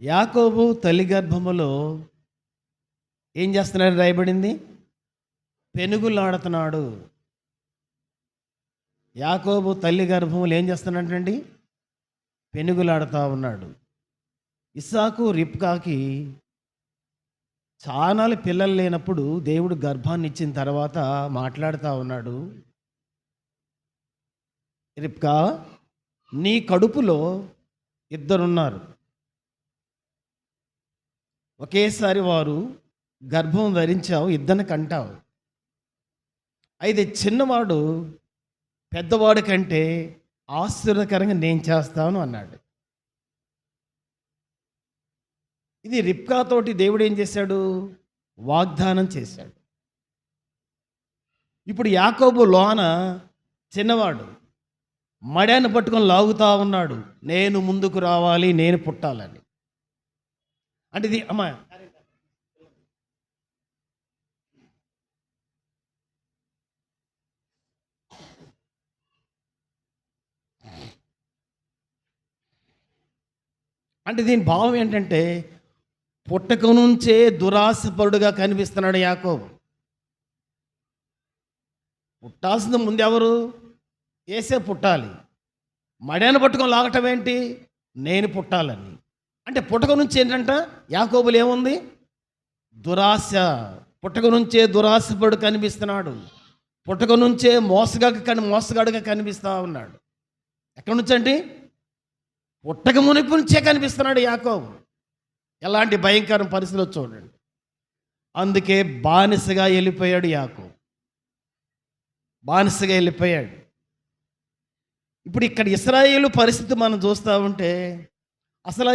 యాకోబు తల్లి గర్భములో ఏం చేస్తున్నాడని రాయబడింది? పెనుగులాడుతున్నాడు. యాకోబు తల్లి గర్భములు ఏం చేస్తున్నాడండి? పెనుగులాడుతూ ఉన్నాడు. ఇస్సాకు రిబ్కాకి చాలా పిల్లలు లేనప్పుడు దేవుడు గర్భాన్ని ఇచ్చిన తర్వాత మాట్లాడుతూ ఉన్నాడు, రిబ్కా, నీ కడుపులో ఇద్దరున్నారు, ఒకేసారి వారు గర్భం ధరించావు, ఇద్దరిని కంటావు. అయితే చిన్నవాడు పెద్దవాడి కంటే ఆశ్చర్యకరంగా నేను చేస్తాను అన్నాడు. ఇది రిబ్కాతోటి దేవుడు ఏం చేశాడు? వాగ్దానం చేశాడు. ఇప్పుడు యాకోబు లోన చిన్నవాడు మడాన్ని పట్టుకొని లాగుతా ఉన్నాడు, నేను ముందుకు రావాలి, నేను పుట్టాలని. అంటే ఇది అమ్మా అంటే దీని భావం ఏంటంటే, పుట్టక నుంచే దురాశపరుడుగా కనిపిస్తున్నాడు యాకోబు. పుట్టాల్సింది ముందు ఎవరు? ఏసే పుట్టాలి. మడాన్ని పట్టుకొని లాగటం ఏంటి? నేను పుట్టాలని. అంటే పుట్టక నుంచి ఏంటంట యాకోబులు ఏముంది? దురాశ. పుట్టక నుంచే దురాశపరుడు కనిపిస్తున్నాడు. పుట్టక నుంచే మోసగాడుగా కనిపిస్తూ ఉన్నాడు. ఎక్కడి నుంచి అండి? పుట్టక మునిపు నుంచే కనిపిస్తున్నాడు యాకోబు. ఎలాంటి భయంకర పరిస్థితులు చూడండి. అందుకే బానిసగా వెళ్ళిపోయాడు యాకోబు. బానిసగా వెళ్ళిపోయాడు. ఇప్పుడు ఇక్కడ ఇశ్రాయేలు పరిస్థితి మనం చూస్తూ ఉంటే, అసలు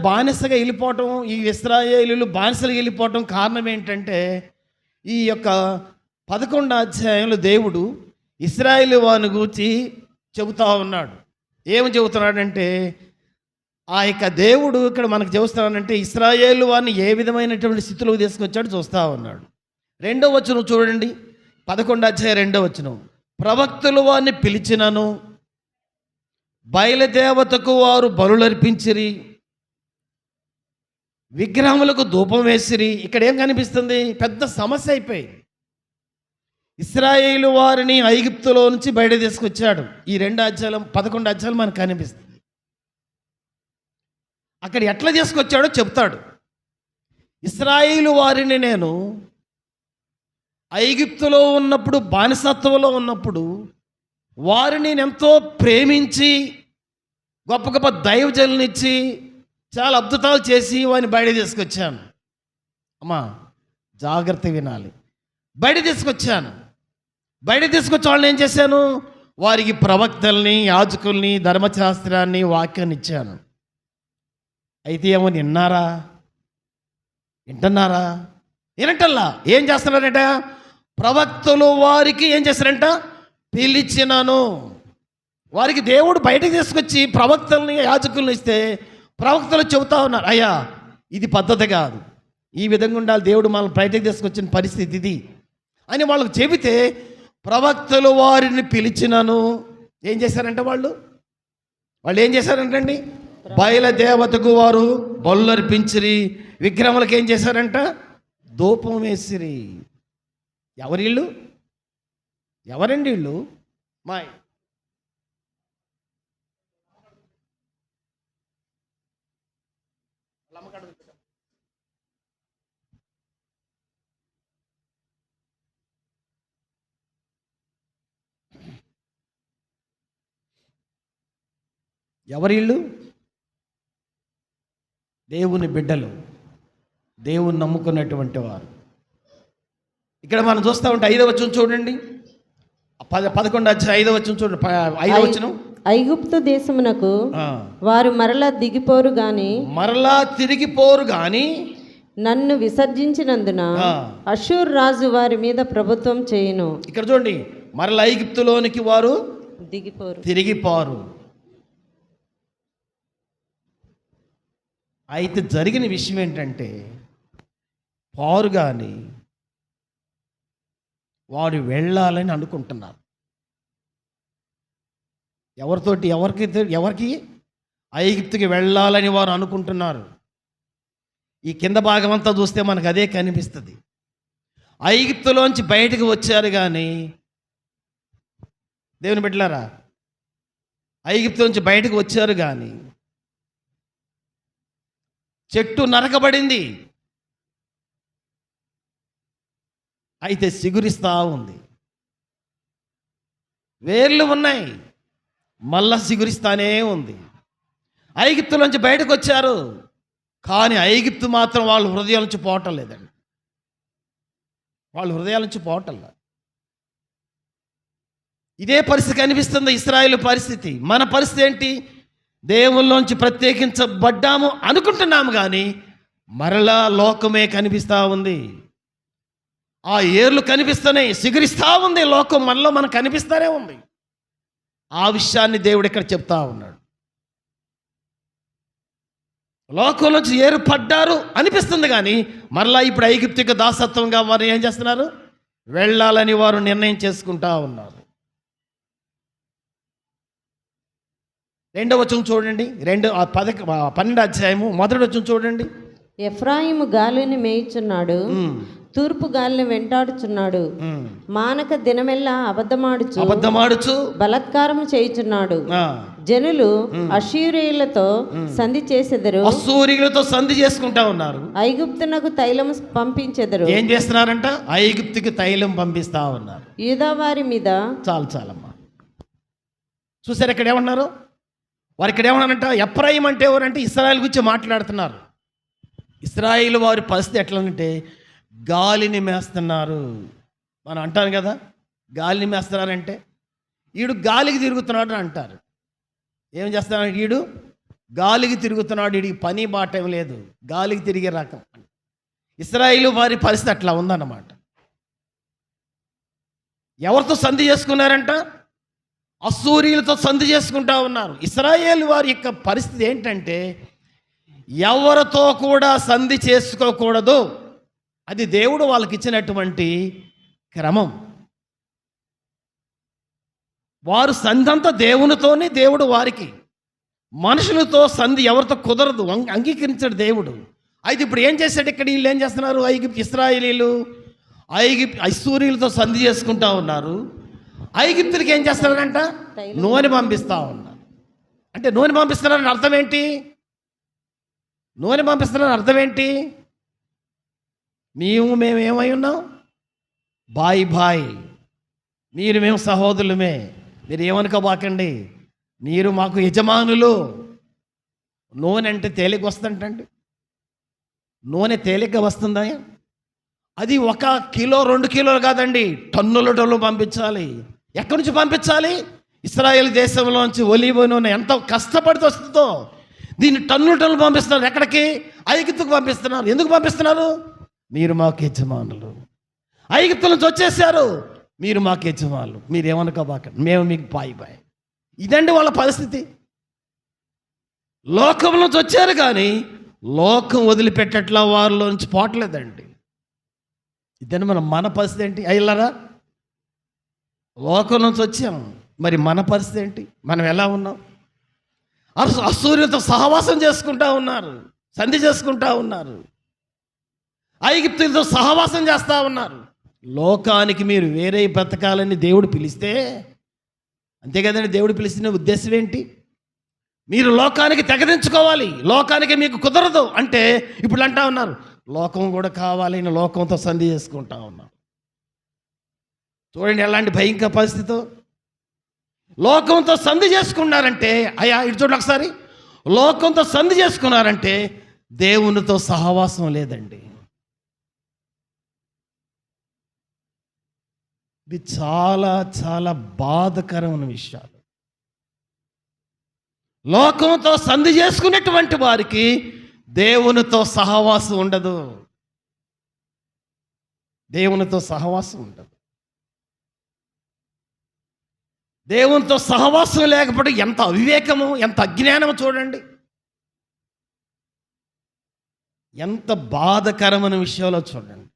బానిసగా వెళ్ళిపోవటం, ఈ ఇశ్రాయేలీలు బానిసలు వెళ్ళిపోవటం కారణం ఏంటంటే, ఈ యొక్క 11వ అధ్యాయంలో దేవుడు ఇశ్రాయేలు వారిని గూర్చి చెబుతూ ఉన్నాడు. ఏమి చెబుతున్నాడంటే, ఆ యొక్క దేవుడు ఇక్కడ మనకు చెబుతున్నాడంటే ఇశ్రాయేలు వారిని ఏ విధమైనటువంటి స్థితిలోకి తీసుకొచ్చాడు చూస్తూ ఉన్నాడు. 2వ వచనం చూడండి, 11వ అధ్యాయం 2వ వచనం. ప్రవక్తలు వారిని పిలిచినను బయలుదేవతకు వారు బలులర్పించిరి, విగ్రహములకు ధూపం వేసిరి. ఇక్కడ ఏం కనిపిస్తుంది? పెద్ద సమస్య అయిపోయింది. ఇశ్రాయేలు వారిని ఐగుప్తులో నుంచి బయట తీసుకొచ్చాడు. ఈ 2 అధ్యాయం 11 అధ్యాయాలు మనకు కనిపిస్తుంది. అక్కడ ఎట్లా తీసుకొచ్చాడో చెప్తాడు. ఇశ్రాయేలు వారిని నేను ఐగుప్తులో ఉన్నప్పుడు, బానిసత్వంలో ఉన్నప్పుడు వారిని నేను ఎంతో ప్రేమించి గొప్ప గొప్ప దైవజనులనిచ్చి చాలా అద్భుతాలు చేసి వారిని బయట తీసుకొచ్చాను. అమ్మా జాగ్రత్త వినాలి. బయట తీసుకొచ్చాను. బయట తీసుకొచ్చి వాళ్ళని ఏం చేశాను? వారికి ప్రవక్తల్ని, యాజకుల్ని, ధర్మశాస్త్రాన్ని, వాక్యాన్ని ఇచ్చాను. అయితే ఏమో విన్నారా? వింటున్నారా? వినటల్లా. ఏం చేస్తున్నారంట? ప్రవక్తలు వారికి ఏం చేస్తారంట? పిలిచినాను. వారికి దేవుడు బయటకు తీసుకొచ్చి ప్రవక్తల్ని, యాజకుల్ని ఇస్తే ప్రవక్తలు చెబుతా ఉన్నారు, అయ్యా ఇది పద్ధతి కాదు, ఈ విధంగా ఉండాలి, దేవుడు మనల్ని బయటకు తీసుకొచ్చిన పరిస్థితి ఇది అని వాళ్ళకు చెబితే, ప్రవక్తలు వారిని పిలిచినాను. ఏం చేశారంట? వాళ్ళు ఏం చేశారంటండి? బయలుదేవతకు వారు బలులర్పించిరి, విగ్రహములకు ఏం చేశారంట? ధూపం వేసిరి. ఎవరిళ్ళు? ఎవరండి వీళ్ళు? ఎవరిళ్ళు? దేవుని బిడ్డలు, దేవుని నమ్ముకున్నటువంటి వారు. ఇక్కడ మనం చూస్తూ ఉంటే 5వ వచనం చూడండి, 11వ అధ్యాయం 5వ వచనం చూడండి. 5వ వచనం. ఐగుప్తు దేశమునకు వారు మరలా తిరిగిపోరు గాని నన్ను విసర్జించినందున అషూర్ రాజు వారి మీద ప్రభుత్వం చేయును. ఇక్కడ చూడండి, మరలా ఐగుప్తులోనికి వారు తిరిగిపోరు. అయితే జరిగిన విషయం ఏంటంటే, పారు కానీ వారు వెళ్ళాలని అనుకుంటున్నారు. ఎవరికి ఐగుప్తుకి వెళ్ళాలని వారు అనుకుంటున్నారు. ఈ కింద భాగం అంతా చూస్తే మనకు అదే కనిపిస్తుంది. ఐగుప్తులోంచి బయటకు వచ్చారు కానీ, దేవుని బిడ్డలారా, ఐగుప్తులోంచి బయటకు వచ్చారు కానీ చెట్టు నరకబడింది, అయితే సిగురిస్తా ఉంది. వేర్లు ఉన్నాయి, మళ్ళా సిగురిస్తానే ఉంది. ఐగుప్తులోంచి బయటకు వచ్చారు కానీ ఐగుప్తు మాత్రం వాళ్ళ హృదయాల నుంచి పోవటం లేదండి. వాళ్ళ హృదయాల నుంచి పోవటం లేదు. ఇదే పరిస్థితి కనిపిస్తుంది ఇశ్రాయేలు పరిస్థితి. మన పరిస్థితి ఏంటి? దేవుళ్ళలోంచి ప్రత్యేకించబడ్డాము అనుకుంటున్నాము కానీ మరలా లోకమే కనిపిస్తూ ఉంది. ఆ ఏర్లు కనిపిస్తున్నాయి, సిగురిస్తూ ఉంది లోకం, మనలో మనకు కనిపిస్తూనే ఉంది. ఆ విషయాన్ని దేవుడు ఇక్కడ చెప్తా ఉన్నాడు. లోకం నుంచి ఏర్పడ్డారు అనిపిస్తుంది కానీ మరలా ఇప్పుడు ఐగుప్తిక దాసత్వంగా వారు ఏం చేస్తున్నారు? వెళ్ళాలని వారు నిర్ణయం చేసుకుంటా ఉన్నారు. 2వ వచనం చూడండి, 12వ అధ్యాయము 1వ వచనం చూడండి. ఎఫ్రాయిము గాలిని మేయుచున్నాడు, తూర్పు గాలిని వెంటాడుచున్నాడు, మానక దినమెల్లా అబద్ధమాడుచు బలాత్కారము చేయుచున్నాడు. జనులు అష్షూరీయులతో సంధి చేసెదరు, అష్షూరీయులతో సంధి చేసుకుంటా ఉన్నారు. ఐగుప్తునకు తైలం పంపించెదరు. ఏం చేస్తున్నారంట? ఐగుప్తుకి తైలం పంపిస్తా ఉన్నారు. యూదా వారి మీద చాలమ్మా. చూసారు ఇక్కడ ఏమన్నారు? వారు ఇక్కడ ఏమన్నారంట? ఎఫ్రాయిం అంటే ఎవరంటే ఇశ్రాయేలు గురించి మాట్లాడుతున్నారు. ఇశ్రాయేలు వారి పరిస్థితి ఎట్లంటే గాలిని మేస్తున్నారు. మనం అంటాను కదా, గాలిని మేస్తున్నారంటే ఈడు గాలికి తిరుగుతున్నాడు అని అంటారు. ఏం చేస్తున్నాడు? ఈడు గాలికి తిరుగుతున్నాడు, వీడికి పని బాట ఏం లేదు, గాలికి తిరిగే రకం. ఇశ్రాయేలు వారి పరిస్థితి అట్లా ఉందన్నమాట. ఎవరితో సంధి చేసుకున్నారంట? అష్షూరీయులతో సంధి చేసుకుంటా ఉన్నారు. ఇశ్రాయేలు వారి యొక్క పరిస్థితి ఏంటంటే ఎవరితో కూడా సంధి చేసుకోకూడదు. అది దేవుడు వాళ్ళకి ఇచ్చినటువంటి క్రమం. వారు సంధి అంతా దేవునితోనే, దేవుడు వారికి మనుషులతో సంధి ఎవరితో కుదరదు, అంగీకరించాడు దేవుడు. అయితే ఇప్పుడు ఏం చేశాడు ఇక్కడ? వీళ్ళు ఏం చేస్తున్నారు? ఇశ్రాయేలీలు అష్షూరీయులతో సంధి చేసుకుంటా ఉన్నారు. ఐగుప్తులకి ఏం చేస్తున్నారంట? నూనె పంపిస్తూ ఉన్నారు. అంటే నూనె పంపిస్తున్నారని అర్థం ఏంటి? నూనె పంపిస్తున్నారని అర్థం ఏంటి? మేమేమై ఉన్నాం? బాయ్, మేము సహోదరులమే, మీరు ఏమనుకోబాకండి, మీరు మాకు యజమానులు. నూనె అంటే తేలిక వస్తుందంటండి. నూనె తేలిగ్గా వస్తుందా? అది 1 కిలో 2 కిలోలు కాదండి, టన్నులు పంపించాలి. ఎక్కడి నుంచి పంపించాలి? ఇశ్రాయేల్ దేశంలోంచి ఒలీవ నూనె ఎంత కష్టపడితే వస్తుందో దీన్ని టన్నులు పంపిస్తున్నారు. ఎక్కడికి? ఐగుప్తుకు పంపిస్తున్నారు. ఎందుకు పంపిస్తున్నారు? మీరు మాకు యజమానులు. ఐగుప్తు నుంచి వచ్చేసారు, మీరు మాకు యజమానులు, మీరు ఏమనుకోబాకండి, మేము మీకు బాయ్. ఇదండి వాళ్ళ పరిస్థితి. లోకం నుంచి వచ్చారు కానీ లోకం వదిలిపెట్టట్లా, వారిలో నుంచి పోవట్లేదండి. ఇదని మన పరిస్థితి ఏంటి? అయ్యలారా, లోకం నుంచి వచ్చాం, మరి మన పరిస్థితి ఏంటి? మనం ఎలా ఉన్నాం? అష్షూరీయులతో సహవాసం చేసుకుంటా ఉన్నారు, సంధి చేసుకుంటా ఉన్నారు, ఐగుప్తులతో సహవాసం చేస్తూ ఉన్నారు. లోకానికి మీరు వేరే బ్రతకాలని దేవుడు పిలిస్తే, అంతే కదండి, దేవుడు పిలిచిన ఉద్దేశం ఏంటి? మీరు లోకానికి తెగదించుకోవాలి, లోకానికి మీకు కుదరదు అంటే ఇప్పుడు అంటా ఉన్నారు లోకం కూడా కావాలి, లోకంతో సంధి చేసుకుంటా ఉన్నాం. చూడండి ఎలాంటి భయంకర పరిస్థితితో లోకంతో సంధి చేసుకున్నారంటే, అయ్యా ఇటు చూడండి ఒకసారి, లోకంతో సంధి చేసుకున్నారంటే దేవునితో సహవాసం లేదండి. ఇది చాలా చాలా బాధకరమైన విషయాలు. లోకంతో సంధి చేసుకునేటువంటి వారికి దేవునితో సహవాసం ఉండదు. దేవునితో సహవాసం ఉండదు. దేవునితో సహవాసం లేకపోతే ఎంత అవివేకము, ఎంత అజ్ఞానము చూడండి. ఎంత బాధకరమైన విషయంలో చూడండి.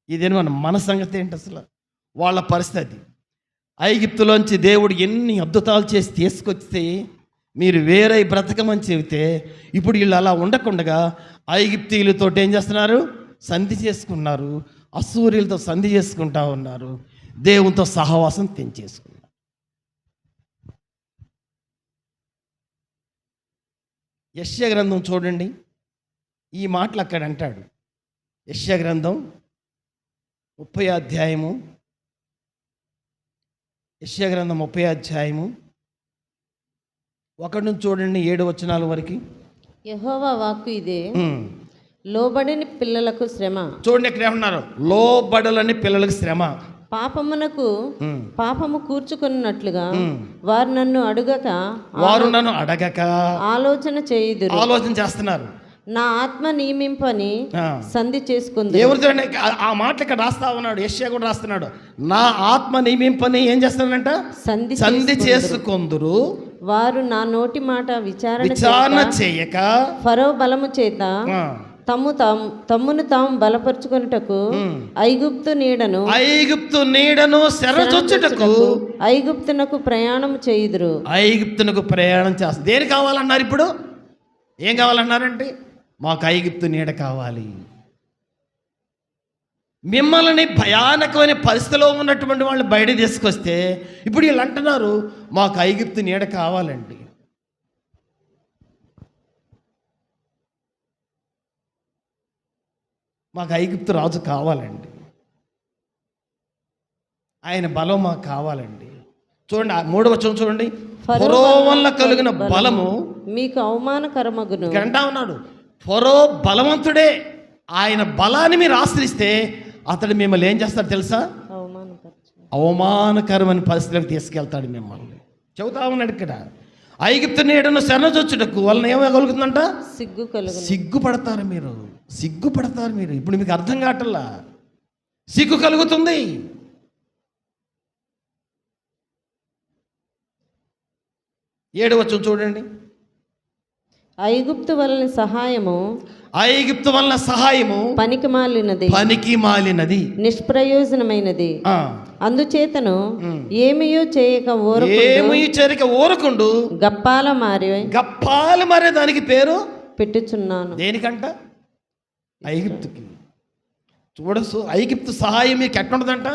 ఇదేం మన సంగతి ఏంటి? అసలు వాళ్ళ పరిస్థితి. ఐగుప్తులోంచి దేవుడు ఎన్ని అద్భుతాలు చేసి తీసుకొస్తే మీరు వేరే బ్రతకమని చెబితే ఇప్పుడు వీళ్ళు అలా ఉండకుండగా ఐగుప్తీయులతో ఏం చేస్తున్నారు? సంధి చేసుకున్నారు. అసూర్యులతో సంధి చేసుకుంటా ఉన్నారు. దేవునితో సహవాసం తెంచేసుకున్నారు. యెషయా గ్రంథం చూడండి, ఈ మాటలు అక్కడ అంటాడు. యెషయా గ్రంథం 30వ అధ్యాయము, యెషయా గ్రంథం 30వ అధ్యాయము 1 నుంచి చూడండి 7 వచనాల వరకు. యెహోవా వాక్కు ఇదే, లోబడని పిల్లలకు శ్రమ. చూడండి ఇక్కడ ఏమన్నారు? లోబడలని పిల్లలకు శ్రమ. పాపము కూర్చుకున్నట్లుగా వారు నన్ను అడగక ఆలోచన చేస్తున్నారు. నా ఆత్మ నియమింపని సంధి చేసుకుంది. ఎవరితో ఆ మాటలు ఇక్కడ రాస్తా ఉన్నాడు, యెషయా కూడా రాస్తున్నాడు. నా ఆత్మ నియమింపని ఏం చేస్తున్నాడంట? సంధి చేసుకొందురు. వారు నా నోటి మాట విచారణ చేయక ఫరో బలము చేత తమ్మును తాము బలపరుచుకొనుటకు ఐగుప్తు నీడను శరణొచ్చుటకు ఐగుప్తునకు ప్రయాణం చేయుదురు. ఐగుప్తునకు ప్రయాణం చేస్తారు. దేని కావాలన్నారు? ఇప్పుడు ఏం కావాలన్నారంటే మాకు ఐగుప్తు నీడ కావాలి. మిమ్మల్ని భయానకమైన పరిస్థితిలో ఉన్నటువంటి వాళ్ళు బయట తీసుకొస్తే ఇప్పుడు వీళ్ళు అంటున్నారు మాకు ఐగుప్తు నీడ కావాలండి. మాకు ఐగుప్తు రాజు కావాలండి, ఆయన బలం మాకు కావాలండి. చూడండి 3వ వచనం చూడండి. ఫరో వల్ల కలిగిన బలము మీకు అవమానకరమగును. అంటా ఉన్నాడు ఫరో బలవంతుడే, ఆయన బలాన్ని మీరు ఆశ్రయిస్తే అతడు మిమ్మల్ని ఏం చేస్తాడు తెలుసా? అవమానకరమైన పరిస్థితులకు తీసుకెళ్తాడు మిమ్మల్ని. చెబుతా ఉన్నాడు ఇక్కడ. ఐగుప్తు నీడను శరణొచ్చుటకు వలన ఏమగలుగుతుందంట? సిగ్గుపడతారు మీరు. ఇప్పుడు మీకు అర్థం కావట్లా, సిగ్గు కలుగుతుంది. ఏడవ వచనం చూడండి. ఐగుప్తు వలన సహాయము పనికి మాలినది నిష్ప్రయోజనమైనది. అందుచేతను ఏమియో చేయక ఊరకుండు గప్పాల మారే దానికి పేరు పెట్టుచున్నాను. దేనికంట? ఐగుప్తుకి. చూడసు ఐగుప్తు సహాయం మీకు ఎట్లుండదంట?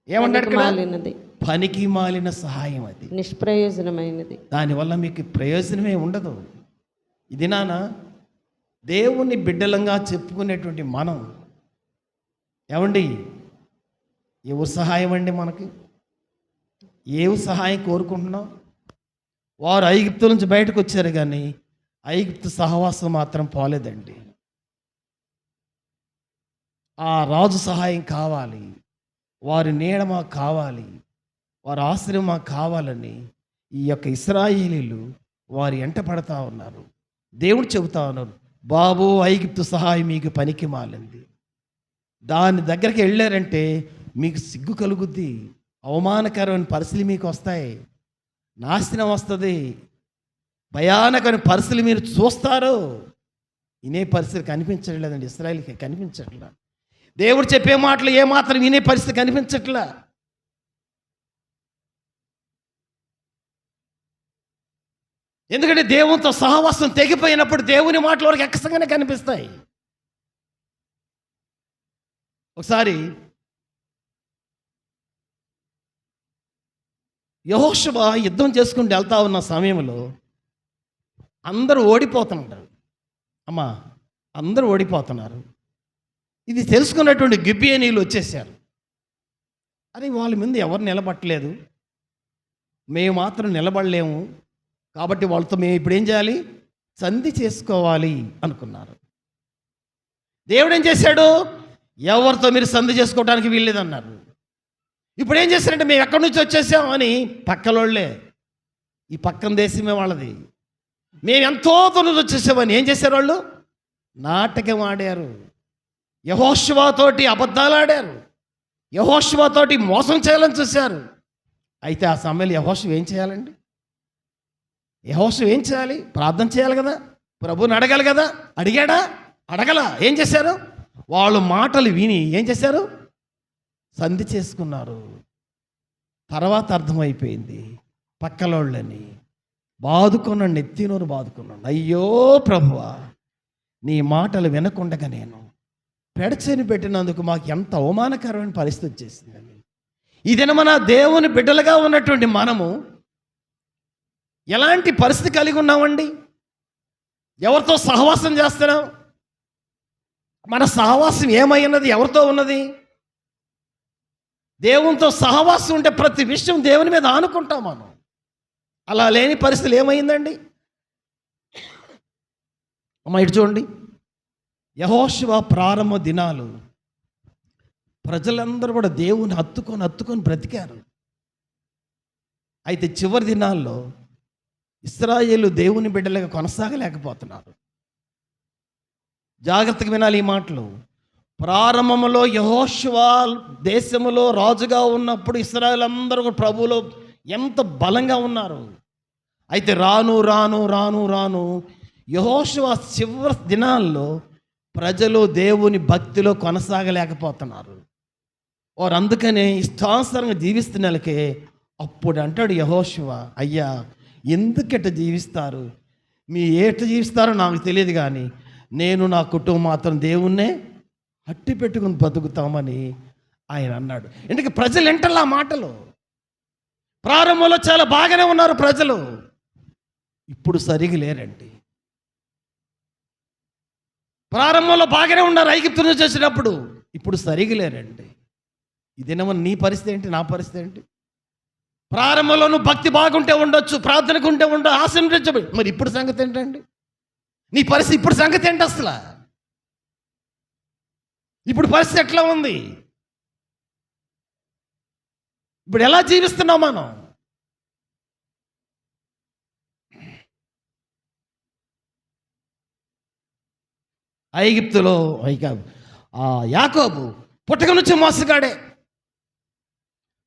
ఏమంటాడు? పనికి మాలిన సహాయం, అది నిష్ప్రయోజనమైనది. దానివల్ల మీకు ప్రయోజనమే ఉండదు. ఇది నాన్న దేవుని బిడ్డలంగా చెప్పుకునేటువంటి మనం ఏమండి, ఎవరు సహాయం అండి మనకి? ఏవు సహాయం కోరుకుంటున్నాం? వారు ఐగుప్తు నుంచి బయటకు వచ్చారు కానీ ఐగుప్తు సహవాసం మాత్రం పోలేదండి. ఆ రాజు సహాయం కావాలి, వారి నీడ మాకు కావాలి, వారి ఆశ్రయం మాకు కావాలని ఈ యొక్క ఇశ్రాయేలీలు వారి ఎంట పడతా ఉన్నారు. దేవుడు చెబుతా ఉన్నారు, బాబు ఐగుప్తు సహాయం మీకు పనికి మాలింది. దాని దగ్గరికి వెళ్ళారంటే మీకు సిగ్గు కలుగుద్ది, అవమానకరమైన పరిస్థితులు మీకు వస్తాయి, నాశనం వస్తుంది, భయానకమైన పరిస్థితులు మీరు చూస్తారు. వినే పరిస్థితి కనిపించట్లేదండి, ఇశ్రాయేలుకి కనిపించట్లా. దేవుడు చెప్పే మాటలు ఏమాత్రం వినే పరిస్థితి కనిపించట్లా. ఎందుకంటే దేవునితో సహవాసం తెగిపోయినప్పుడు దేవుని మాటలు వరకు ఎక్కసంగానే కనిపిస్తాయి. ఒకసారి యెహోషువ యుద్ధం చేసుకుంటూ వెళ్తా ఉన్న సమయంలో అందరూ ఓడిపోతున్నారు. అమ్మా, అందరూ ఓడిపోతున్నారు. ఇది తెలుసుకున్నటువంటి గిబియోనీయులు వచ్చేసారు. అరే, వాళ్ళ ముందు ఎవరు నిలబట్టలేదు, మేము మాత్రం నిలబడలేము, కాబట్టి వాళ్ళతో మేము ఇప్పుడు ఏం చేయాలి? సంధి చేసుకోవాలి అనుకున్నారు. దేవుడు ఏం చేశాడు? ఎవరితో మీరు సంధి చేసుకోవడానికి వీల్లేదన్నారు. ఇప్పుడు ఏం చేశారంటే మేము ఎక్కడి నుంచి వచ్చేసాం అని పక్కలోళ్ళే, ఈ పక్కన దేశమే వాళ్ళది, మేము ఎంతో తొందర వచ్చేసామని ఏం చేశారు? వాళ్ళు నాటకం ఆడారు, యెహోషువతోటి అబద్ధాలు ఆడారు, యెహోషువతోటి మోసం చేయాలని చూశారు. అయితే ఆ సమయంలో యెహోషువ ఏం చేయాలండి? యెహోషువ ఏం చేయాలి? ప్రార్థన చేయాలి కదా, ప్రభువుని అడగాలి కదా. అడిగాడా? అడగల. ఏం చేశారు? వాళ్ళు మాటలు విని ఏం చేశారు? సంధి చేసుకున్నారు. తర్వాత అర్థమైపోయింది పక్కలోళ్ళని. బాదుకున్నాడు, నెత్తినోరు బాదుకున్నాడు. అయ్యో ప్రభువా, నీ మాటలు వినకుండగా నేను పెడచెని పెట్టినందుకు మాకు ఎంత అవమానకరమైన పరిస్థితి వచ్చేసిందండి. ఈ దినమన దేవుని బిడ్డలుగా ఉన్నటువంటి మనము ఎలాంటి పరిస్థితి కలిగి ఉన్నామండి? ఎవరితో సహవాసం చేస్తున్నాం? మన సహవాసం ఏమైనది? ఎవరితో ఉన్నది? దేవునితో సహవాసం ఉంటే ప్రతి విషయం దేవుని మీద ఆనుకుంటాం మనం. అలా లేని పరిస్థితులు ఏమైందండి? అమ్మ ఇటు చూడండి, యెహోషువ ప్రారంభ దినాలు ప్రజలందరూ కూడా దేవుని హత్తుకొని బ్రతికారు. అయితే చివరి దినాల్లో ఇశ్రాయేలు దేవుని బిడ్డలుగా కొనసాగలేకపోతున్నారు. జాగ్రత్తగా వినాలి ఈ మాటలు. ప్రారంభంలో యెహోషువ దేశములో రాజుగా ఉన్నప్పుడు ఇశ్రాయేలు అందరూ కూడా ప్రభువులో ఎంత బలంగా ఉన్నారు. అయితే రాను రాను రాను రాను యెహోషువ చివరి దినాల్లో ప్రజలు దేవుని భక్తిలో కొనసాగలేకపోతున్నారు. వారు అందుకనే ఇష్టానుసారంగా జీవిస్తున్నకే అప్పుడు అంటాడు యెహోషువ, అయ్యా ఎందుకట జీవిస్తారు? మీ ఏట జీవిస్తారో నాకు తెలియదు, కానీ నేను నా కుటుంబం మాత్రం దేవుణ్ణే అట్టి పెట్టుకుని బతుకుతామని ఆయన అన్నాడు. ఎందుకంటే ప్రజలు వింటలా మాటలు. ప్రారంభంలో చాలా బాగానే ఉన్నారు ప్రజలు, ఇప్పుడు సరిగా లేరండి. ప్రారంభంలో బాగానే ఉన్నారు ఐగుప్తు నుంచి చేసినప్పుడు, ఇప్పుడు సరిగా లేరండి. ఇదేమో నీ పరిస్థితి ఏంటి, నా పరిస్థితి ఏంటి? ప్రారంభంలో నువ్వు భక్తి బాగుంటే ఉండొచ్చు, ప్రార్థనకు ఉంటే ఆశీర్వదించబడి, మరి ఇప్పుడు సంగతి ఏంటండి? నీ పరిస్థితి ఇప్పుడు సంగతి ఏంటి? అసలు ఇప్పుడు పరిస్థితి ఎట్లా ఉంది? ఇప్పుడు ఎలా జీవిస్తున్నాం మనం? ఐగుప్తులో యాకోబు పుట్టక నుంచి మోసగాడే,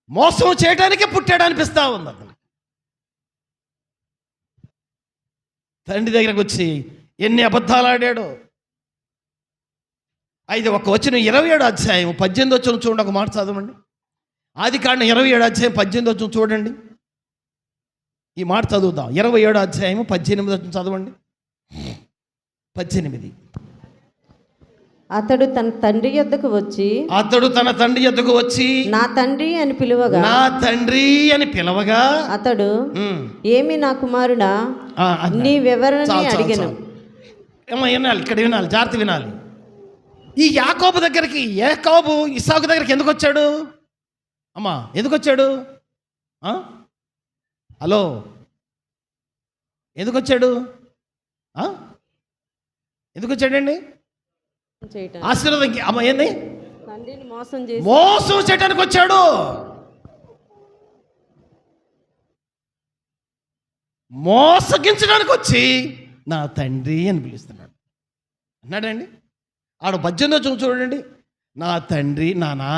మోసం చేయడానికే పుట్టాడు అనిపిస్తా ఉంది అతను. తండ్రి దగ్గరకు వచ్చి ఎన్ని అబద్ధాలు ఆడాడు. అయితే ఒక వచ్చిన 27 అధ్యాయం 18 వచ్చిన చూడండి, ఒక మాట చదవండి. ఆదికాండం 27 అధ్యాయం 18 వచ్చిన చూడండి, ఈ మాట చదువుదాం. 27 అధ్యాయం 18 వచ్చిన చదవండి. 18. అతడు తన తండ్రి యొద్దకు వచ్చి నా తండ్రి అని పిలవగా అతడు ఏమి నా కుమారుడా నీ వివరణని అడిగాను. వినాలి, ఇక్కడ వినాలి, జాగ్రత్త వినాలి. ఈ యాకోబు దగ్గరికి, యాకోబు ఇస్సాకు దగ్గరికి ఎందుకు వచ్చాడు అమ్మా? ఎందుకు వచ్చాడు? హలో, ఎందుకు వచ్చాడు? ఎందుకు వచ్చాడండి? ఆశీర్వాదం అమ్మ ఏంది? మోసం చేయడానికి వచ్చాడు. మోసగించడానికి వచ్చి నా తండ్రి అని పిలుస్తున్నాడు అన్నాడండి. ఆడ 18 చూడండి, నా తండ్రి, నానా,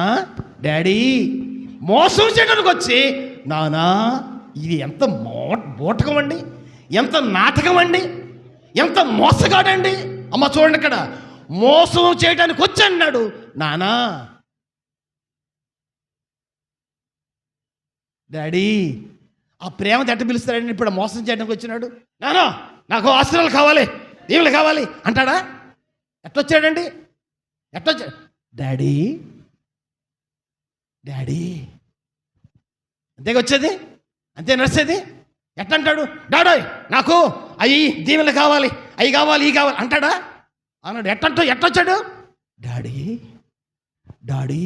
డాడీ. మోసం చేయడానికి వచ్చి నానా. ఇది ఎంత బోటకం అండి, ఎంత నాటకం అండి, ఎంత మోసగాడండి. అమ్మ చూడండి, ఇక్కడ మోసం చేయడానికి వచ్చి అన్నాడు నానా, డాడీ. ఆ ప్రేమ ఎట్ట పిలుస్తాడండి? ఇప్పుడు మోసం చేయడానికి వచ్చినాడు. నానా నాకు ఆశ్రయాలు కావాలి, దీవులు కావాలి అంటాడా? ఎట్టొచ్చాడండి? ఎట్టొచ్చాడు? డాడీ, డాడీ అంతేగా వచ్చేది, అంతే నడిచేది. ఎట్టంటాడు? డాడోయ్ నాకు అయ్యి దీవెనలు కావాలి, అవి కావాలి, ఇవి కావాలి అంటాడా? అన్నాడు. ఎట్టొచ్చాడు? Daddy, daddy.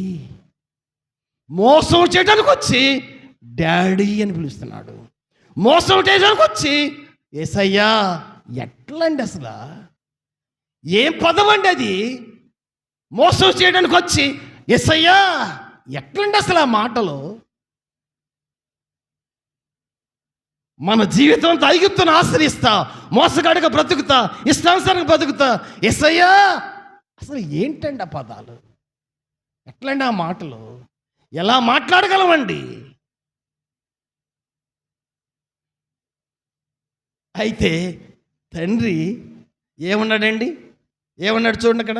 మోసం చేయడానికి వచ్చి డాడీ అని పిలుస్తున్నాడు. మోసం చేయడానికి వచ్చి యేసయ్యా. ఎట్లండి అసలు? ఏం పదం అండి అది? మోసం చేయడానికి వచ్చి యేసయ్యా. ఎట్లండి అసలు ఆ మాటలు? మన జీవితంతో ఐగుప్తును ఆశ్రయిస్తా, మోసగాడిగా బ్రతుకుతా, ఇష్టానుసారంగా బ్రతుకుతా, యేసయ్యా. అసలు ఏంటండి ఆ పదాలు? ఎట్లండి ఆ మాటలు? ఎలా మాట్లాడగలమండి? అయితే తండ్రి ఏమన్నాడండి? ఏమన్నాడు చూడండి అక్కడ.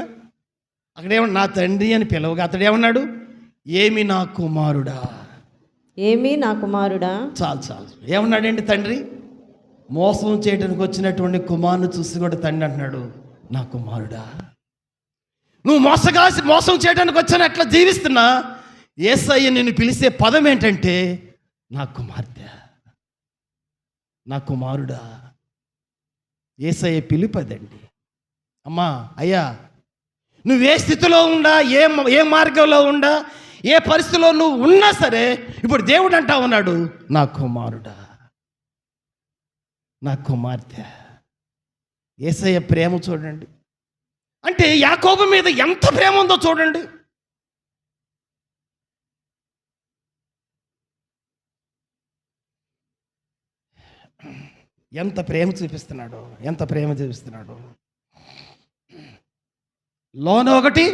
ఏమన్నా నా తండ్రి అని పిలవగా అతడు ఏమన్నాడు? ఏమి నా కుమారుడా. ఏమి నా కుమారుడా. చాలు చాలు. ఏమన్నాడండి తండ్రి? మోసం చేయడానికి వచ్చినటువంటి కుమారుని చూసి కూడా తండ్రి అంటున్నాడు, నా కుమారుడా, నువ్వు మోసం చేయడానికి వచ్చాను అట్లా జీవిస్తున్నా, యేసయ్య నిన్ను పిలిచే పదం ఏంటంటే నా కుమార్తె, నా కుమారుడా. యేసయ్య పిలుపదండి. అమ్మా, అయ్యా, నువ్వు ఏ స్థితిలో ఉండా, ఏ మార్గంలో ఉండా, ఏ పరిస్థితిలో నువ్వు ఉన్నా సరే, ఇప్పుడు దేవుడు అంటా ఉన్నాడు, నా కుమారుడా, నా కుమార్తె. యేసయ్య ప్రేమ చూడండి. అంటే యాకోబు మీద ఎంత ప్రేమ ఉందో చూడండి. ఎంత ప్రేమ చూపిస్తున్నాడు, ఎంత ప్రేమ చూపిస్తున్నాడు. లోన ఒకటి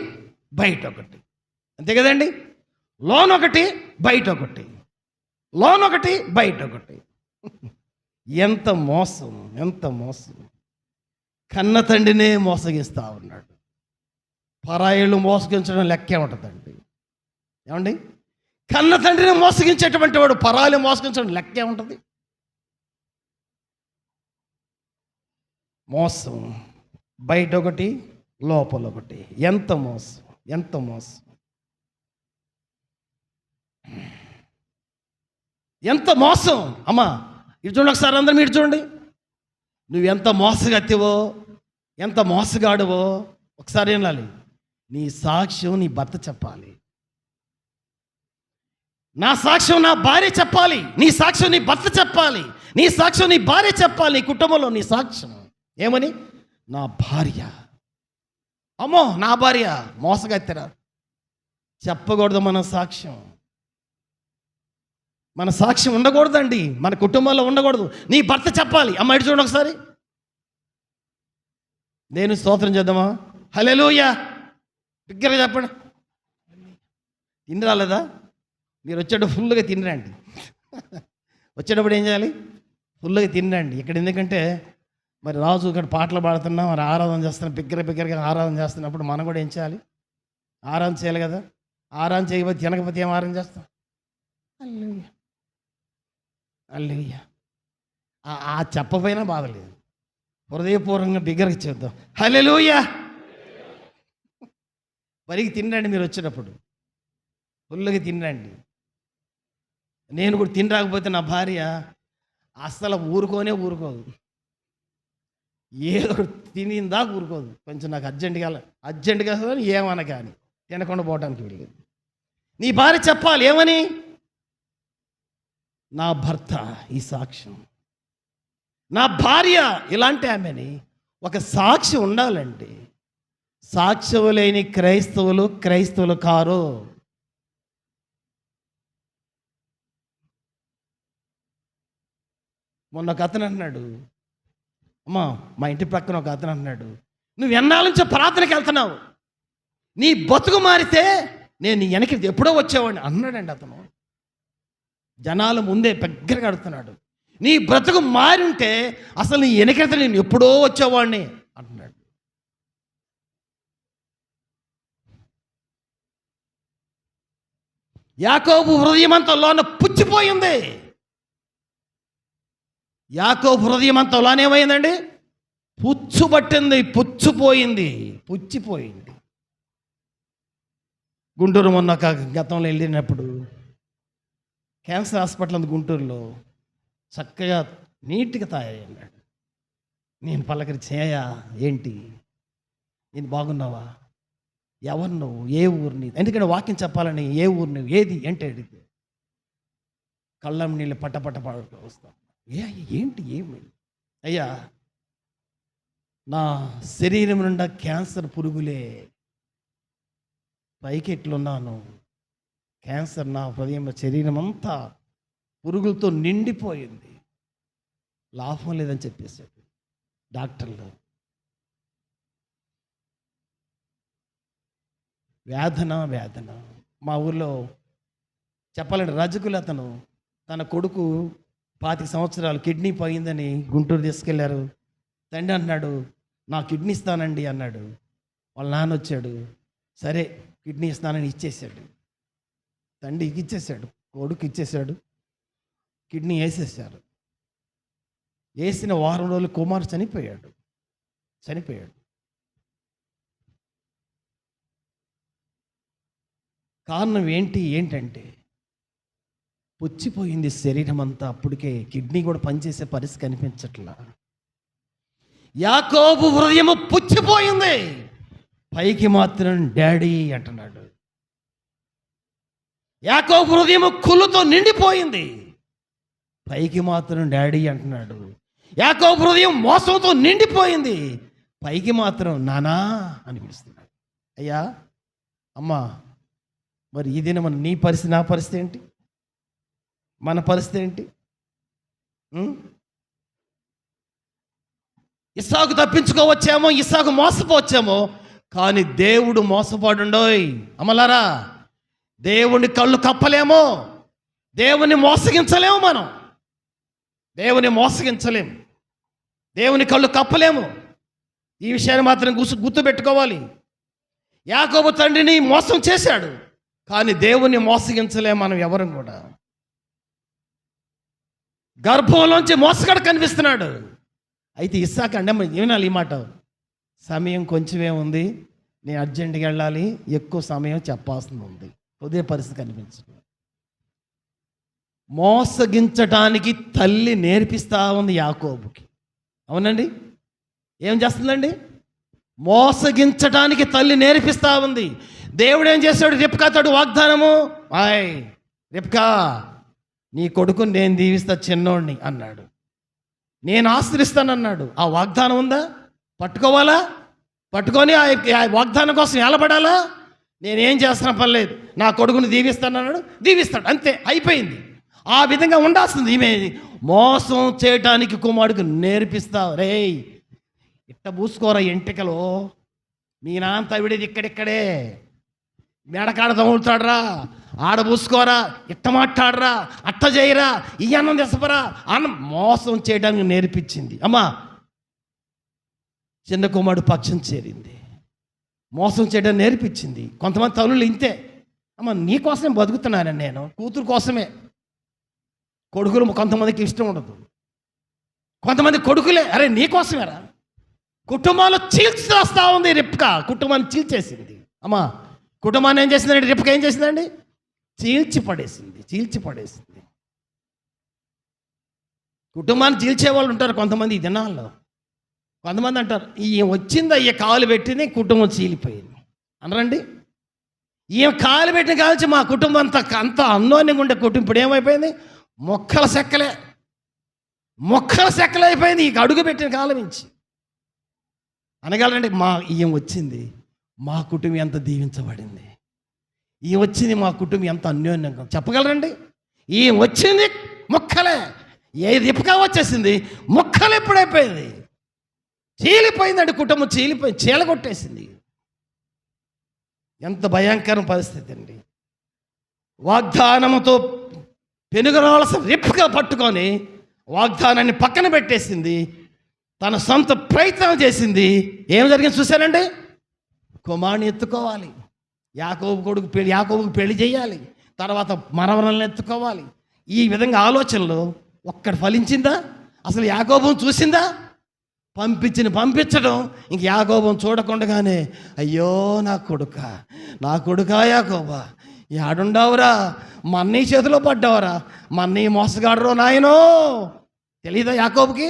బయట ఒకటి, అంతే కదండి. లోన్ ఒకటి బయట ఒకటి, లోన్ ఒకటి బయట ఒకటి. ఎంత మోసం, ఎంత మోసం. కన్న తండ్రినే మోసగిస్తూ ఉన్నాడు. పరాయిళ్ళు మోసగించడం లెక్కే ఉంటుందండి. ఏమండి, కన్న తండ్రిని మోసగించేటువంటి వాడు పరాయిలు మోసగించడం లెక్కే ఉంటుంది. మోసం బయట ఒకటి, లోపల ఒకటి. ఎంత మోసం, ఎంత మోసం, ఎంత మోసం. అమ్మా, ఇటు చూడండి ఒకసారి, అందరూ మీరు చూడండి. నువ్వు ఎంత మోసగత్తివో, ఎంత మోసగాడువో ఒకసారి వినాలి. నీ సాక్ష్యం నీ భర్త చెప్పాలి, నా సాక్ష్యం నా భార్య చెప్పాలి, నీ సాక్ష్యం నీ భర్త చెప్పాలి, నీ సాక్ష్యం నీ భార్య చెప్పాలి. నీ కుటుంబంలో నీ సాక్ష్యం ఏమని? నా భార్య. అమ్మో, నా భార్య మోసగత్తెరా, చెప్పకూడదు. మన సాక్ష్యం, మన సాక్ష్యం ఉండకూడదండి, మన కుటుంబంలో ఉండకూడదు. నీ భర్త చెప్పాలి. అమ్మ, ఇటు చూడండి ఒకసారి. నేను స్తోత్రం చేద్దామా? హల్లెలూయా. బిగ్గరగా చెప్పండి. తిని రాలేదా? మీరు వచ్చేటప్పుడు ఫుల్గా తినరండి. వచ్చేటప్పుడు ఏం చేయాలి? ఫుల్గా తినరండి. ఇక్కడ ఎందుకంటే మరి రాజు ఇక్కడ పాటలు పాడుతున్నా, మరి ఆరాధన చేస్తున్నా, బిగ్గరగా ఆరాధన చేస్తున్నప్పుడు మనం కూడా ఏం చేయాలి? ఆరాధన చేయాలి కదా. ఆరాధన చేయకపోతే, తినకపోతే ఏం ఆరాధన చేస్తాం? హల్లెలూయా, హల్లెలూయా. ఆ చెప్పపోయినా బాధలేదు, హృదయపూర్వకంగా బిగ్గరగా చేద్దాం. హల్లెలూయా. వరికి తినరండి. మీరు వచ్చేటప్పుడు ఫుల్గా తినరండి. నేను కూడా తిని రాకపోతే నా భార్య అస్సలు ఊరుకోదు. ఏదో తినిందా ఊరుకోదు. కొంచెం నాకు అర్జెంటుగా ఏమన్నా కానీ తినకుండా పోవడానికి వెళ్ళేది. నీ భార్య చెప్పాలి ఏమని? నా భర్త ఈ సాక్ష్యం, నా భార్య ఇలాంటి ఆమెని. ఒక సాక్షి ఉండాలండి. సాక్ష్యం లేని క్రైస్తవులు కారు. మొన్న ఒక అతను అన్నాడు, అమ్మా, మా ఇంటి ప్రక్కన ఒక అతను అన్నాడు, నువ్వు ఎన్నాళ్ళ నుంచో ప్రార్థనకి వెళ్తున్నావు, నీ బతుకు మారితే నేను వెనక్కి ఎప్పుడో వచ్చేవాడిని అన్నాడండి అతను. జనాలు ముందే పెగ్గరగా అడుగుతున్నాడు, నీ బ్రతుకు మారి ఉంటే అసలు నీ వెనకైతే నేను ఎప్పుడో వచ్చేవాడిని అంటున్నాడు. యాకోబు హృదయమంతా లోన పుచ్చిపోయింది. యాకోబు హృదయమంతా లోనేమైందండి? పుచ్చిపోయింది. గుంటూరు మొన్న గతంలో వెళ్ళినప్పుడు క్యాన్సర్ హాస్పిటల్ ఉంది గుంటూరులో. చక్కగా నీట్గా తయారయ్యాడు. నేను పలకరించాయా, ఏంటి, నేను బాగున్నావా, ఎవరు నువ్వు, ఏ ఊరిని, ఎందుకంటే వాక్యం చెప్పాలని, ఏ ఊరు నువ్వు, ఏది ఏంటి అడిగితే కళ్ళం నీళ్ళు పట్టపట్ట వస్తాం. ఏంటి, ఏమి? అయ్యా, నా శరీరం నిండా క్యాన్సర్ పురుగులే, పైకి ఎట్లున్నాను, క్యాన్సర్ నా హృదయం శరీరం అంతా పురుగులతో నిండిపోయింది, లాభం లేదని చెప్పేశాడు డాక్టర్లు. వేదన. మా ఊర్లో చెప్పాలంటే రజకులు అతను, తన కొడుకు 25 సంవత్సరాలు కిడ్నీ పోయిందని గుంటూరు తీసుకెళ్లారు. తండ్రి అన్నాడు, నా కిడ్నీ ఇస్తానండి అన్నాడు. వాళ్ళ నాన్న వచ్చాడు, సరే కిడ్నీ ఇస్తానని ఇచ్చేసాడు. తండ్రికి ఇచ్చేసాడు, కొడుకు ఇచ్చేసాడు, కిడ్నీ వేసేసారు. వేసిన వారం రోజులు కుమారుడు చనిపోయాడు. కారణం ఏంటంటే పుచ్చిపోయింది శరీరం అంతా. అప్పటికే కిడ్నీ కూడా పనిచేసే పరిస్థితి కనిపించట్లా. యాకోబు హృదయము పుచ్చిపోయింది, పైకి మాత్రం డాడీ అంటున్నాడు. యాకోబు హృదయము కుళ్ళుతో నిండిపోయింది, పైకి మాత్రం డాడీ అంటున్నాడు. యాకోబు హృదయం మోసంతో నిండిపోయింది, పైకి మాత్రం నానా అని పిలుస్తున్నాడు. అయ్యా అమ్మా, మరి ఈ దినం నీ పరిస్థితి, నా పరిస్థితి ఏంటి? మన పరిస్థితి ఏంటి? ఇస్సాకు తప్పించుకోవచ్చేమో, ఇస్సాకు మోసపోవచ్చేమో, కానీ దేవుడు మోసపోడుండోయ్ అమలారా. దేవుని కళ్ళు కప్పలేమో, దేవుని మోసగించలేము. మనం దేవుని మోసగించలేము, దేవుని కళ్ళు కప్పలేము. ఈ విషయాన్ని మాత్రం గుర్తుపెట్టుకోవాలి. యాకోబు తండ్రిని మోసం చేశాడు, కానీ దేవుని మోసగించలేము మనం ఎవరం కూడా. గర్భంలోంచి మోసగాడు కనిపిస్తున్నాడు. అయితే ఇస్సాకు అంటే ఏమనాలి ఈ మాట, సమయం కొంచెమే ఉంది, నేను అర్జెంటుగా వెళ్ళాలి, ఎక్కువ సమయం చెప్పాల్సింది ఉంది. ఉదయ పరిస్థితి కనిపించదు. మోసగించటానికి తల్లి నేర్పిస్తూ ఉంది యాకోబుకి. అవునండి, ఏం చేస్తుందండి? మోసగించటానికి తల్లి నేర్పిస్తూ ఉంది. దేవుడు ఏం చేశాడు? రిబ్కాతోడు వాగ్దానము, రిబ్కా నీ కొడుకుని నేను దీవిస్తా చిన్నోడిని అన్నాడు. నేను ఆశ్రయిస్తానన్నాడు. ఆ వాగ్దానం ఉందా? పట్టుకోవాలా? పట్టుకొని ఆ వాగ్దానం కోసం ఏలబడాలా? నేనేం చేస్తున్నా పర్లేదు, నా కొడుకుని దీవిస్తానన్నాడు, దీవిస్తాడు, అంతే, అయిపోయింది. ఆ విధంగా ఉండాల్సింది. ఈమె మోసం చేయటానికి కుమారుడికి నేర్పిస్తావు. రేయ్ ఇట్ట పూసుకోరా ఎంటికలు, మీ నాన్న తవిడేది ఇక్కడిక్కడే, మెడకాడ తగులుతాడరా, ఆడ పూసుకోరా, ఇట్ట మాట్లాడరా, అట్ట చేయరా, ఈ అన్నం తెసపరా అన్నం. మోసం చేయడానికి నేర్పించింది. అమ్మా, చిన్న కుమారుడు పక్షం చేరింది, మోసం చేయడం నేర్పించింది. కొంతమంది తల్లులు ఇంతే, అమ్మ నీకోసమే బతుకుతున్నాను నేను, కూతురు కోసమే. కొడుకులు కొంతమందికి ఇష్టం ఉండదు, కొంతమంది కొడుకులే అరే నీకోసమేరా. కుటుంబాలు చీల్చేస్తా ఉంది రిబ్కా, కుటుంబాన్ని చీల్చేసింది. అమ్మా, కుటుంబాన్ని ఏం చేసిందండి రిబ్కా? ఏం చేసిందండి? చీల్చి పడేసింది. కుటుంబాన్ని చీల్చే వాళ్ళు ఉంటారు కొంతమంది ఈ దినాల్లో. కొంతమంది అంటారు, ఈయన వచ్చింది అయ్యే కాలు పెట్టింది, కుటుంబం చీలిపోయింది అనరండి. ఈయన కాలు పెట్టిన కాల్చి మా కుటుంబం అంత అన్యోన్యంగా ఉండే కుటుంబం ఇప్పుడు ఏమైపోయింది? మొక్కల సెక్కలే అయిపోయింది ఈ అడుగు పెట్టిన కాలం నుంచి. అనగలరండి, ఈయన వచ్చింది మా కుటుంబం ఎంత దీవించబడింది, ఈ వచ్చింది మా కుటుంబం ఎంత అన్యోన్యంగా చెప్పగలరండి? ఈ వచ్చింది మొక్కలే, ఏ రిబ్కా వచ్చేసింది మొక్కలు ఎప్పుడైపోయింది, చీలిపోయిందండి కుటుంబం, చీలగొట్టేసింది. ఎంత భయంకర పరిస్థితి అండి. వాగ్దానముతో పెనుగరాల్సిన రిబ్కా పట్టుకొని వాగ్దానాన్ని పక్కన పెట్టేసింది, తన సొంత ప్రయత్నం చేసింది. ఏం జరిగింది చూశారండి? కుమారుని ఎత్తుకోవాలి, యాకోబుకు పెళ్లి చేయాలి, తర్వాత మనవరాలను ఎత్తుకోవాలి. ఈ విధంగా ఆలోచనలు ఒక్కటి ఫలించిందా? అసలు యాకోబును చూసిందా? పంపించడం ఇంక యాకోబును చూడకుండానే అయ్యో నా కొడుకా యాకోబా, ఏడుండావురా, మా అన్నయ్య చేతిలో పడ్డావురా, మా అన్నయ్య మోసగాడరో నాయనో. తెలియదా యాకోబుకి?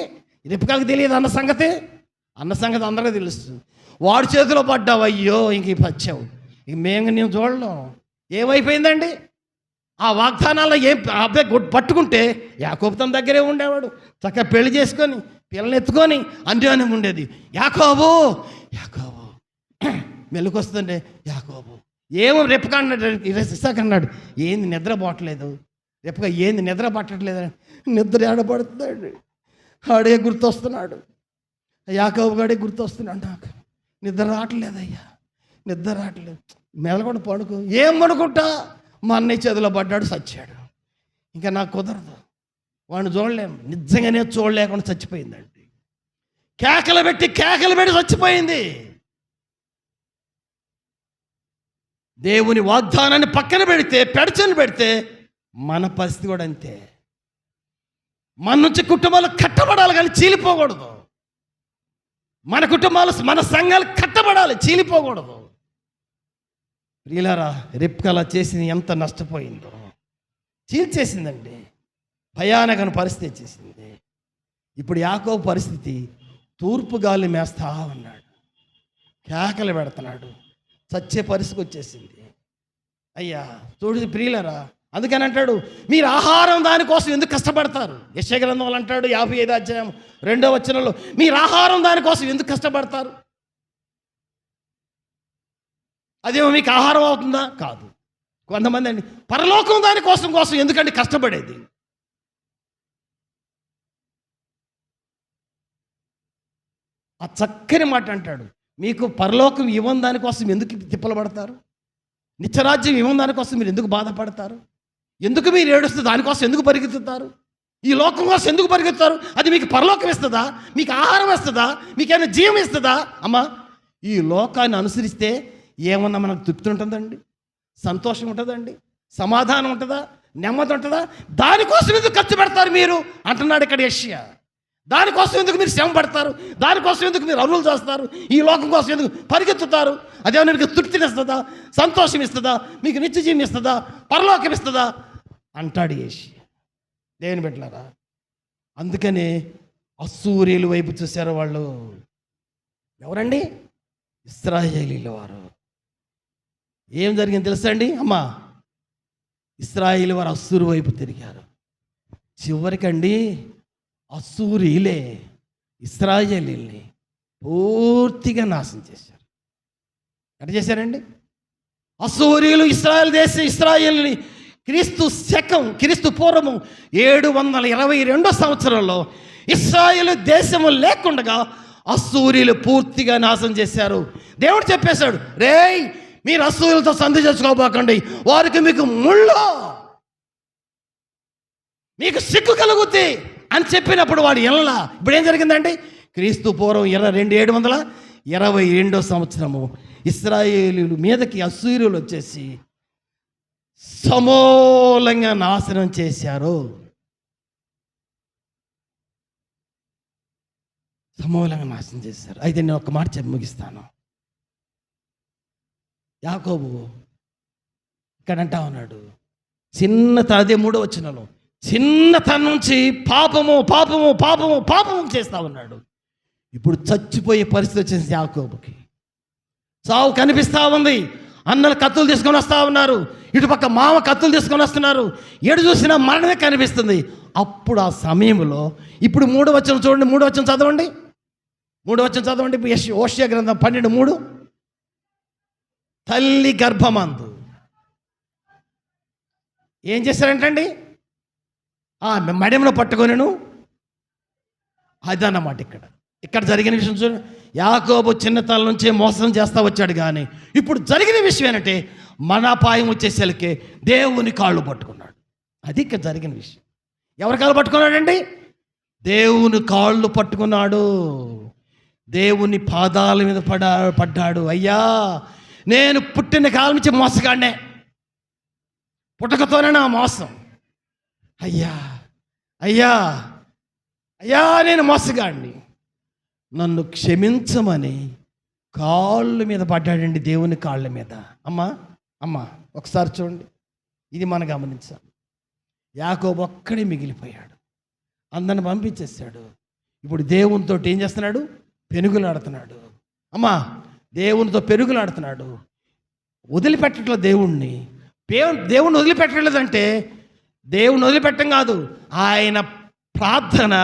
రిబ్కాకి తెలియదు అన్న సంగతి అందరికీ తెలుస్తుంది. వాడి చేతిలో పడ్డావు, అయ్యో ఇంక పచ్చావు, ఇంక మేము నేను చూడలేం. ఏమైపోయిందండి? ఆ వాగ్దానాల్లో అబ్బాయి పట్టుకుంటే యాకోబు తన దగ్గరే ఉండేవాడు, చక్కగా పెళ్లి చేసుకొని పిల్లల్ని ఎత్తుకొని అన్యోన్యం ఉండేది. యాకోబు మెలుకొస్తుండే యాకోబు. ఏమో రిబ్కా అన్నాడు, ఇస్సాకు అన్నాడు, ఏంది నిద్ర పోవట్లేదు? రిబ్కా ఏంది నిద్ర పట్టట్లేదు? నిద్ర ఏడబడుతున్నాడు, ఆడే గుర్తొస్తున్నాడు, యాకోబు గాడే గుర్తొస్తున్నాడు. నాకు నిద్ర రావట్లేదయ్యా, నిద్ర రావట్లేదు, మెలగొండ పడుకో. ఏం పడుకుంటా? మా అన్నయ్య చేతిలో పడ్డాడు, చచ్చాడు, ఇంకా నాకు కుదరదు, వాడిని చూడలేము. నిజంగానే చూడలేకుండా చచ్చిపోయిందండి. కేకలు పెట్టి చచ్చిపోయింది. దేవుని వాగ్దానాన్ని పక్కన పెడితే, పెడచని పెడితే మన పరిస్థితి కూడా అంతే. మన నుంచి కుటుంబాలు కట్టబడాలి కానీ చీలిపోకూడదు. మన కుటుంబాలు మన సంఘాలు కట్టబడాలి, చీలిపోకూడదు. ప్రియులారా, రెప్కా అలా చేసింది ఎంత నష్టపోయిందో, చీల్చేసిందండి. భయానకమైన పరిస్థితి చేసింది. ఇప్పుడు యాకోబు పరిస్థితి, తూర్పు గాలి మేస్తా ఉన్నాడు, కేకలు పెడుతున్నాడు, చచ్చే పరిస్థితికి వచ్చేసింది. అయ్యా చూడు ప్రియులారా, అందుకని అంటాడు, మీరు ఆహారం దానికోసం ఎందుకు కష్టపడతారు? యెషయా గ్రంథంలో అంటాడు 55వ అధ్యాయం 2వ వచనంలో, మీరు ఆహారం దానికోసం ఎందుకు కష్టపడతారు? అదేమో మీకు ఆహారం అవుతుందా? కాదు. కొంతమంది అండి, పరలోకం దానికోసం ఎందుకండి కష్టపడేది? ఆ చక్కని మాట అంటాడు, మీకు పరలోకం ఇవ్వని దానికోసం ఎందుకు తిప్పలు పడతారు? నిత్యరాజ్యం ఇవ్వని దానికోసం మీరు ఎందుకు బాధపడతారు? ఎందుకు మీరు ఏడుస్తే దానికోసం ఎందుకు పరిగెత్తుతారు? ఈ లోకం కోసం ఎందుకు పరిగెత్తారు? అది మీకు పరలోకం ఇస్తుందా? మీకు ఆహారం ఇస్తుందా? మీకేమైనా జీవం ఇస్తుందా? అమ్మా, ఈ లోకాన్ని అనుసరిస్తే ఏమన్నా మనకు తృప్తి ఉంటుందండి? సంతోషం ఉంటుందండి? సమాధానం ఉంటుందా? నెమ్మది ఉంటుందా? దానికోసం ఎందుకు ఖర్చు పెడతారు మీరు అంటున్నాడు ఇక్కడ యెషయా. దానికోసం ఎందుకు మీరు శ్రమ పడతారు? దానికోసం ఎందుకు మీరు అరువులు చేస్తారు? ఈ లోకం కోసం ఎందుకు పరిగెత్తుతారు? అదేమన్నా మీకు తృప్తిని ఇస్తుందా? సంతోషం ఇస్తుందా? మీకు నిత్య జీవం ఇస్తుందా? పరలోకం ఇస్తుందా అంటాడు యెషయా. దేవుని బిడ్డలారా, అందుకనే అశ్షూరీయుల వైపు చూశారు వాళ్ళు. ఎవరండి? ఇశ్రాయేలీల వారు. ఏం జరిగింది తెలుసా అండి? అమ్మా, ఇశ్రాయేలు వారు అశ్షూరు వైపు తిరిగారు. చివరికండి అశ్షూరీయులే ఇశ్రాయేలీల్ని పూర్తిగా నాశనం చేశారు. ఎట్లా చేశారండి? అశ్షూరీయులు ఇశ్రాయేల్ని క్రీస్తు పూర్వము 722 సంవత్సరంలో ఇశ్రాయేలు దేశము లేకుండగా అశ్షూరీయులు పూర్తిగా నాశనం చేశారు. దేవుడు చెప్పేశాడు, రేయ్ మీరు అశ్షూరీయులతో సంధి చేసుకోబోకండి, వారికి మీకు ముళ్ళు, మీకు సిగ్గు కలుగుద్ది అని చెప్పినప్పుడు వాడు ఎల్లా. ఇప్పుడు ఏం జరిగిందండి? క్రీస్తు పూర్వం 722 సంవత్సరము ఇశ్రాయేలీయుల మీదకి అశ్షూరీయులు వచ్చేసి సమూలంగా నాశనం చేశారు. సమూలంగా నాశనం చేశారు. అయితే నేను ఒక మాట చెప్పి ముగిస్తాను. యాకోబు ఇక్కడ అంటా ఉన్నాడు, అదే 3వ వచనంలో, చిన్నతనం నుంచి పాపము పాపము పాపము పాపము చేస్తా ఉన్నాడు. ఇప్పుడు చచ్చిపోయే పరిస్థితి వచ్చేసి యాకోబుకి. చావు కనిపిస్తూ ఉంది. అన్నలు కత్తులు తీసుకొని వస్తూ ఉన్నారు, ఇటుపక్క మామ కత్తులు తీసుకొని వస్తున్నారు, ఎడు చూసినా మరణమే కనిపిస్తుంది. అప్పుడు ఆ సమయంలో ఇప్పుడు 3వ వచనం చూడండి, 3వ వచనం చదవండి, 3వ వచనం చదవండి. హోషేయ గ్రంథం 12:3, తల్లి గర్భమందు ఏం చేశారంటండి? మడెమును పట్టుకొనెను. అదన్నమాట ఇక్కడ జరిగిన విషయం చూడండి. యాకోబు చిన్నతనం నుంచే మోసం చేస్తూ వచ్చాడు, కానీ ఇప్పుడు జరిగిన విషయం ఏంటంటే మన అపాయం వచ్చేసరికి దేవుని కాళ్ళు పట్టుకున్నాడు. అది ఇక్కడ జరిగిన విషయం. ఎవరి కాళ్ళు పట్టుకున్నాడండి? దేవుని కాళ్ళు పట్టుకున్నాడు. దేవుని పాదాల మీద పడ్డాడు. అయ్యా, నేను పుట్టిన కాలం నుంచి మోసగాడినే, పుట్టకతోనే నా మోసం. అయ్యా అయ్యా అయ్యా నేను మోసగాడిని, నన్ను క్షమించమని కాళ్ళ మీద పడ్డాడండి, దేవుని కాళ్ళ మీద. అమ్మా ఒకసారి చూడండి, ఇది మనం గమనించాలి. యాకోబు ఒక్కడే మిగిలిపోయాడు, అందరిని పంపించేశాడు. ఇప్పుడు దేవునితో ఏం చేస్తున్నాడు? పెనుగులాడుతున్నాడు. దేవునితో పెరుగులాడుతున్నాడు. వదిలిపెట్టట్లేదు దేవుణ్ణి. దేవుణ్ణి వదిలిపెట్టలేదంటే దేవుణ్ణి వదిలిపెట్టం కాదు, ఆయన ప్రార్థన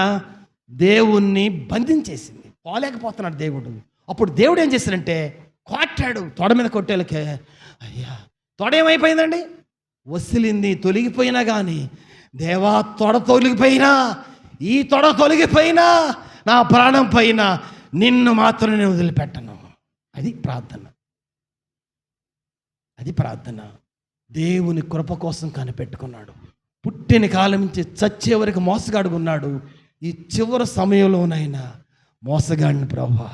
దేవుణ్ణి బంధించేసింది. పోలేకపోతున్నాడు దేవుడు. అప్పుడు దేవుడు ఏం చేశాడంటే కొట్టాడు, తొడ మీద కొట్టేలకే. అయ్యా, తొడ ఏమైపోయిందండి? వసిలింది. తొలగిపోయినా కానీ, దేవా తొడ తొలగిపోయినా, ఈ తొడ తొలగిపోయినా, నా ప్రాణం పైన నిన్ను మాత్రం నేను వదిలిపెట్టను. అది ప్రార్థన. అది ప్రార్థన. దేవుని కృప కోసం కనిపెట్టుకున్నాడు. పుట్టిన కాలం నుంచి చచ్చే వరకు మోసగాడుగా ఉన్నాడు. ఈ చివరి సమయంలోనైనా మోసగాడిని, ప్రభా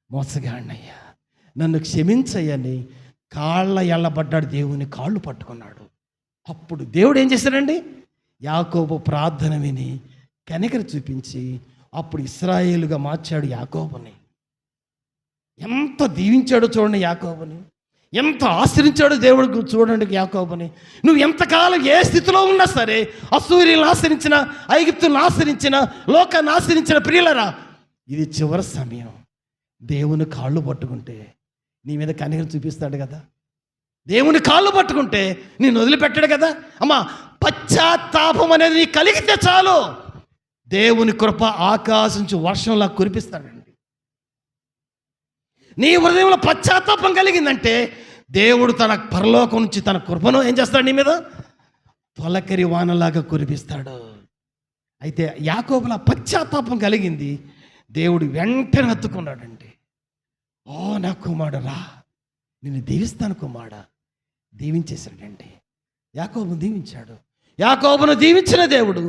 మోసగాడినయ్యా, నన్ను క్షమించయ్యని కాళ్ళ ఎళ్ళబడ్డాడు. దేవుని కాళ్ళు పట్టుకున్నాడు. అప్పుడు దేవుడు ఏం చేశాడండి? యాకోబు ప్రార్థన విని కనికర చూపించి అప్పుడు ఇశ్రాయేలుగా మార్చాడు యాకోబుని. ఎంత దీవించాడో చూడండి యాకోబుని, ఎంత ఆశ్రయించాడో దేవుడికి చూడండి యాకోబుని. నువ్వు ఎంతకాలం ఏ స్థితిలో ఉన్నా సరే, అసూర్యులను ఆశ్రయించిన, ఐగుప్తులను ఆశ్రయించిన, లోకాన్ని ఆశ్రయించిన ప్రియులరా, ఇది చివరి సమయం. దేవుని కాళ్ళు పట్టుకుంటే నీ మీద కనికరం చూపిస్తాడు కదా. దేవుని కాళ్ళు పట్టుకుంటే నేను వదిలిపెట్టాడు కదా. అమ్మా, పశ్చాత్తాపం అనేది నీ కలిగితే చాలు, దేవుని కృప ఆకాశం నుంచి వర్షంలా కురిపిస్తాడండి. నీ హృదయంలో పశ్చాత్తాపం కలిగిందంటే దేవుడు తన పరలోకం నుంచి తన కృపను ఏం చేస్తాడు, నీ మీద తొలకరి వానలాగా కురిపిస్తాడు. అయితే యాకోబుల పశ్చాత్తాపం కలిగింది, దేవుడు వెంటనే హత్తుకున్నాడండి. ఓ నా కుమారుడా, నిన్ను దీవిస్తాను కుమారుడా. దీవించేశాడండి, యాకోబును దీవించాడు. యాకోబును దీవించిన దేవుడు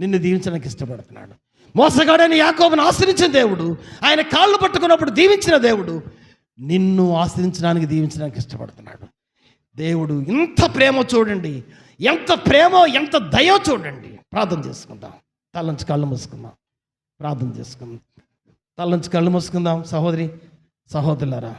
నిన్ను దీవించడానికి ఇష్టపడుతున్నాడు. మోసగాడని యాకోబును ఆశ్రయించిన దేవుడు, ఆయన కాళ్ళు పట్టుకున్నప్పుడు దీవించిన దేవుడు నిన్ను ఆశ్రయించడానికి, దీవించడానికి ఇష్టపడుతున్నాడు. దేవుడు ఇంత ప్రేమ చూడండి, ఎంత ప్రేమ, ఎంత దయ చూడండి. ప్రార్థన చేసుకుందాం, తలంచి కళ్ళు మూసుకుందాం, ప్రార్థన చేసుకుందాం, తలంచి కళ్ళు మూసుకుందాం. సహోదరి సహోదరులారా,